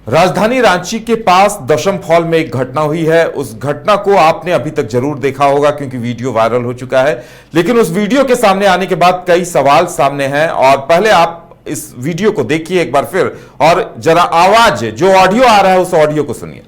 राजधानी रांची के पास दशम फॉल में एक घटना हुई है। उस घटना को आपने अभी तक जरूर देखा होगा क्योंकि वीडियो वायरल हो चुका है, लेकिन उस वीडियो के सामने आने के बाद कई सवाल सामने हैं। और पहले आप इस वीडियो को देखिए एक बार फिर और जरा आवाज जो ऑडियो आ रहा है उस ऑडियो को सुनिए।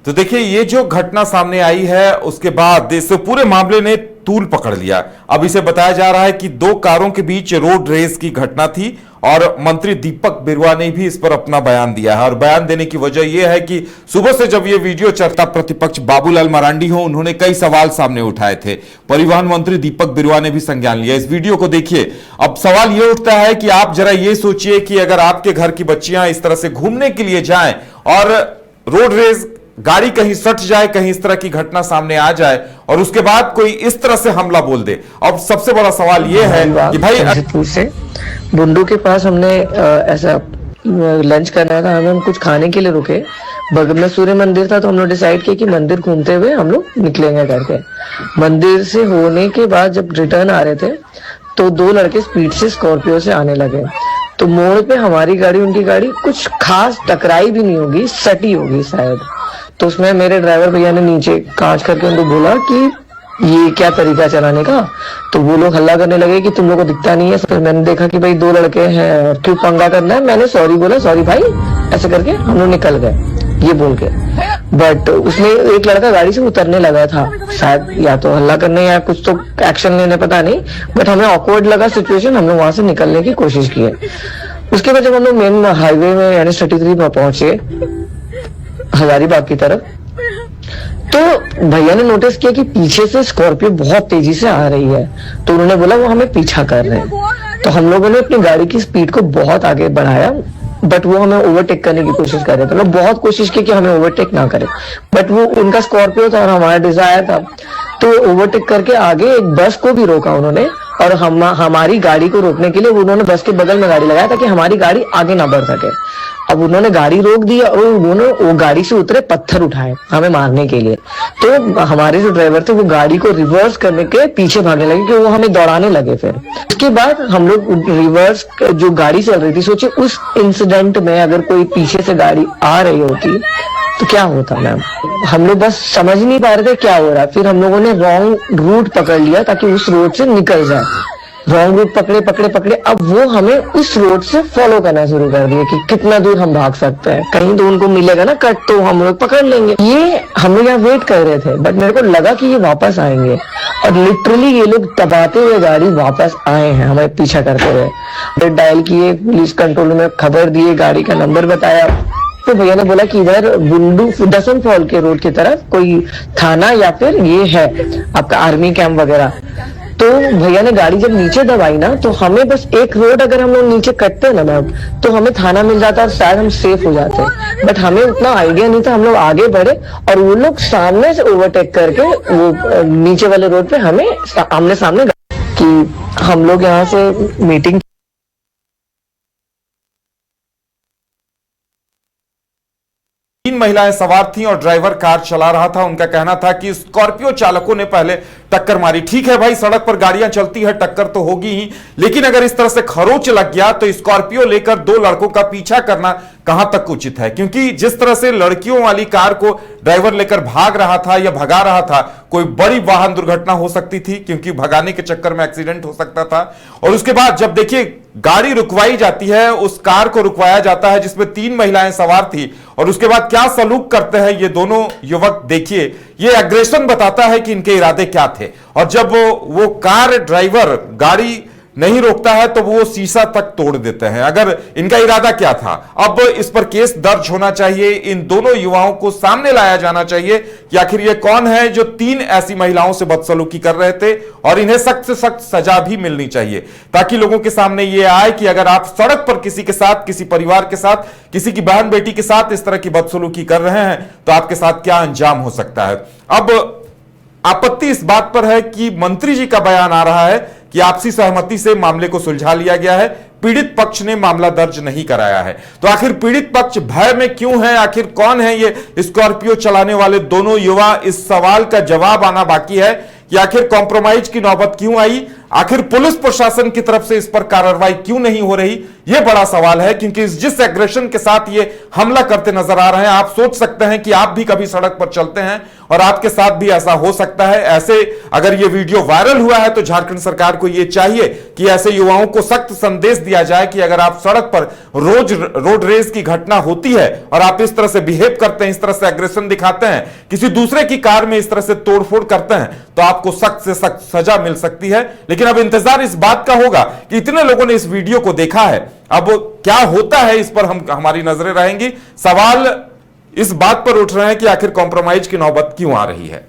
तो देखिए ये जो घटना सामने आई है उसके बाद इस पूरे मामले ने तूल पकड़ लिया। अब इसे बताया जा रहा है कि दो कारों के बीच रोड रेस की घटना थी और मंत्री दीपक बिरुआ ने भी इस पर अपना बयान दिया है। और बयान देने की वजह यह है कि सुबह से जब ये वीडियो चलता प्रतिपक्ष बाबूलाल मरांडी हो, उन्होंने कई सवाल सामने उठाए थे। परिवहन मंत्री दीपक बिरुआ ने भी संज्ञान लिया। इस वीडियो को देखिए। अब सवाल यह उठता है कि आप जरा ये सोचिए कि अगर आपके घर की बच्चियां इस तरह से घूमने के लिए जाएं और रोड रेस गाड़ी कहीं सट जाए, कहीं इस तरह की घटना सामने आ जाए और उसके बाद कोई इस तरह से हमला बोल दे। अब सबसे बड़ा सवाल यह है कि भाई से बुंडू के पास हमने ऐसा लंच करना था, हम कुछ खाने के लिए रुके। बगल में सूर्य मंदिर था तो हम लोग डिसाइड किया कि मंदिर घूमते हुए हम लोग निकलेंगे करके। मंदिर से होने के बाद जब रिटर्न आ रहे थे तो दो लड़के स्पीड से स्कॉर्पियो से आने लगे। तो मोड़ पे हमारी गाड़ी उनकी गाड़ी कुछ खास टकराई भी नहीं होगी, सटी होगी शायद। तो उसमें मेरे ड्राइवर भैया ने नीचे कांच करके उनको बोला कि ये क्या तरीका चलाने का। तो वो लोग हल्ला करने लगे कि तुम लोग को दिखता नहीं है। फिर मैंने देखा कि भाई दो लड़के हैं, क्यों पंगा करना है। मैंने सॉरी बोला, सॉरी भाई, ऐसे करके हम लोग निकल गए ये बोल के। बट उसमें एक लड़का गाड़ी से उतरने लगा था, शायद या तो हल्ला करने या कुछ तो एक्शन लेने, पता नहीं। बट हमें ऑकवर्ड लगा सिचुएशन, हम लोग वहां से निकलने की कोशिश किए। उसके बाद जब हम लोग मेन हाईवे में यानी 33 पर पहुंचे हजारीबाग की तरफ, तो भैया ने नोटिस किया कि पीछे से स्कॉर्पियो बहुत तेजी से आ रही है। तो उन्होंने बोला वो हमें पीछा कर रहे हैं। तो हम लोगों ने अपनी गाड़ी की स्पीड को बहुत आगे बढ़ाया, बट वो हमें ओवरटेक करने की कोशिश कर रहे थे। लोग बहुत कोशिश की कि हमें ओवरटेक ना करे, बट वो उनका स्कॉर्पियो था और हमारा डिजायर था। तो ओवरटेक करके आगे एक बस को भी रोका उन्होंने और हमारी गाड़ी को रोकने के लिए उन्होंने बस के बगल में गाड़ी लगाया ताकि हमारी गाड़ी आगे ना बढ़ सके। अब उन्होंने गाड़ी रोक दी और उन्होंने वो गाड़ी से उतरे पत्थर उठाए हमें मारने के लिए। तो हमारे जो ड्राइवर थे वो गाड़ी को रिवर्स करने के पीछे भागने लगे कि वो हमें दौड़ाने लगे। फिर उसके बाद हम लोग रिवर्स जो गाड़ी चल रही थी, सोचिए उस इंसिडेंट में अगर कोई पीछे से गाड़ी आ रही होती तो क्या होता मैम। हम लोग बस समझ नहीं पा रहे थे क्या हो रहा। फिर हम लोगों ने रॉन्ग रूट पकड़ लिया ताकि उस रोड से निकल जाए। रॉन्ग रूट पकड़े पकड़े पकड़े, अब वो हमें उस रोड से फॉलो करना शुरू कर दिया कि कितना दूर हम भाग सकते हैं, कहीं तो उनको मिलेगा ना कट तो हम लोग पकड़ लेंगे। ये हम लोग यहाँ वेट कर रहे थे, बट मेरे को लगा कि ये वापस आएंगे और लिटरली ये लोग दबाते हुए गाड़ी वापस आए हैं हमें पीछा करते हुए। डायल किए, पुलिस कंट्रोल में खबर दिए, गाड़ी का नंबर बताया। तो भैया ने बोला कि इधर बुंडू दसम फॉल के रोड की तरफ कोई थाना या फिर ये है आपका आर्मी कैंप वगैरह। तो भैया ने गाड़ी जब नीचे दबाई ना, तो हमें बस एक रोड अगर हम लोग नीचे कटते ना मैम तो हमें थाना मिल जाता और शायद हम सेफ हो जाते। बट हमें उतना आइडिया नहीं था। हम लोग आगे बढ़े और वो लोग सामने से ओवरटेक करके वो नीचे वाले रोड पे हमें आमने सामने कि हम लोग यहाँ से मीटिंग। तीन महिलाएं सवार थीं और ड्राइवर कार चला रहा था। उनका कहना था कि स्कॉर्पियो चालकों ने पहले टक्कर मारी। ठीक है भाई, सड़क पर गाड़ियां चलती है, टक्कर तो होगी ही, लेकिन अगर इस तरह से खरोंच लग गया तो स्कॉर्पियो लेकर दो लड़कों का पीछा करना कहां तक उचित है। क्योंकि जिस तरह से लड़कियों वाली कार को ड्राइवर लेकर भाग रहा था या भगा रहा था, कोई बड़ी वाहन दुर्घटना हो सकती थी क्योंकि भगाने के चक्कर में एक्सीडेंट हो सकता था। और उसके बाद जब देखिए गाड़ी रुकवाई जाती है, उस कार को रुकवाया जाता है जिसमें तीन महिलाएं सवार थी, और उसके बाद क्या सलूक करते हैं ये दोनों युवक देखिए। ये एग्रेशन बताता है कि इनके इरादे क्या थे। और जब वो कार ड्राइवर गाड़ी नहीं रोकता है तो वो शीशा तक तोड़ देते हैं। अगर इनका इरादा क्या था, अब इस पर केस दर्ज होना चाहिए। इन दोनों युवाओं को सामने लाया जाना चाहिए कि आखिर ये कौन है जो तीन ऐसी महिलाओं से बदसलूकी कर रहे थे, और इन्हें सख्त से सख्त सजा भी मिलनी चाहिए ताकि लोगों के सामने ये आए कि अगर आप सड़क पर किसी के साथ, किसी परिवार के साथ, किसी की बहन बेटी के साथ इस तरह की बदसलूकी कर रहे हैं तो आपके साथ क्या अंजाम हो सकता है। अब आपत्ति इस बात पर है कि मंत्री जी का बयान आ रहा है कि आपसी सहमति से मामले को सुलझा लिया गया है, पीड़ित पक्ष ने मामला दर्ज नहीं कराया है। तो आखिर पीड़ित पक्ष भय में क्यों है, आखिर कौन है ये स्कॉर्पियो चलाने वाले दोनों युवा, इस सवाल का जवाब आना बाकी है कि आखिर कॉम्प्रोमाइज की नौबत क्यों आई, आखिर पुलिस प्रशासन की तरफ से इस पर कार्रवाई क्यों नहीं हो रही, यह बड़ा सवाल है। क्योंकि जिस एग्रेशन के साथ ये हमला करते नजर आ रहे हैं, आप सोच सकते हैं कि आप भी कभी सड़क पर चलते हैं और आपके साथ भी ऐसा हो सकता है। ऐसे अगर ये वीडियो वायरल हुआ है तो झारखंड सरकार को यह चाहिए कि ऐसे युवाओं को सख्त संदेश दिया जाए कि अगर आप सड़क पर रोज रोड रेस की घटना होती है और आप इस तरह से बिहेव करते हैं, इस तरह से एग्रेशन दिखाते हैं, किसी दूसरे की कार में इस तरह से तोड़फोड़ करते हैं, तो आपको सख्त से सख्त सजा मिल सकती है। लेकिन अब इंतजार इस बात का होगा कि इतने लोगों ने इस वीडियो को देखा है, अब क्या होता है इस पर हमारी नजरें रहेंगी। सवाल इस बात पर उठ रहे हैं कि आखिर कॉम्प्रोमाइज की नौबत क्यों आ रही है।